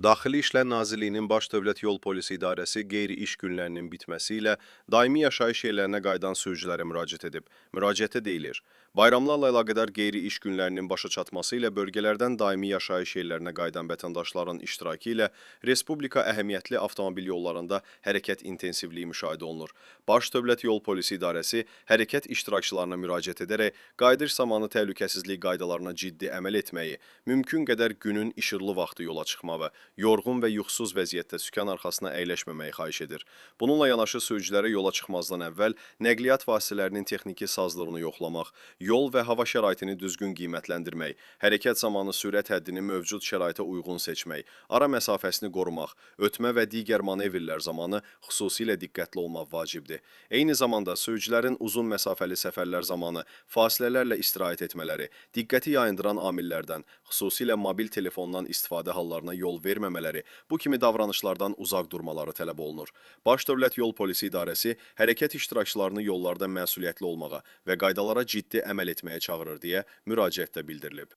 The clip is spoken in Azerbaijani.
Daxili İşlər Nazirliyinin Baş Dövlət Yol Polisi İdarəsi qeyri-iş günlərinin bitməsi ilə daimi yaşayış yerlərinə qayıdan sürücülərə müraciət edib. Müraciətdə deyilir: bayramlarla əlaqədar qeyri-iş günlərinin başa çatması ilə bölgələrdən daimi yaşayış yerlərinə qayıdan vətəndaşların iştirakı ilə Respublika əhəmiyyətli avtomobil yollarında hərəkət intensivliyi müşahidə olunur. Baş Dövlət Yol Polisi İdarəsi hərəkət iştirakçılarına müraciət edərək qayıdış zamanı təhlükəsizlik qaydalarına ciddi əməl etməyi, mümkün qədər günün işıqlı vaxtı yola çıxmağı, yorğun və yuxusuz vəziyyətdə sükan arxasına əyləşməməyi xahiş edir. Bununla yanaşı sürücülərə yola çıxmazdan əvvəl nəqliyyat vasitələrinin texniki sazlığını yoxlamaq, yol və hava şəraitini düzgün qiymətləndirmək, hərəkət zamanı sürət həddini mövcud şəraitə uyğun seçmək, ara məsafəsini qorumaq, ötmə və digər manevrlər zamanı xüsusilə diqqətli olmaq vacibdir. Eyni zamanda sürücülərin uzun məsafəli səfərlər zamanı fasilələrlə istirahət etmələri, diqqəti yayındıran amillərdən, xüsusilə mobil telefondan istifadə hallarına yol verməmələri, bu kimi davranışlardan uzaq durmaları tələb olunur. Baş Dövlət Yol Polisi İdarəsi hərəkət iştirakçılarını yollarda məsuliyyətli olmağa və qaydalara ciddi əməl etməyə çağırır deyə müraciətdə bildirilib.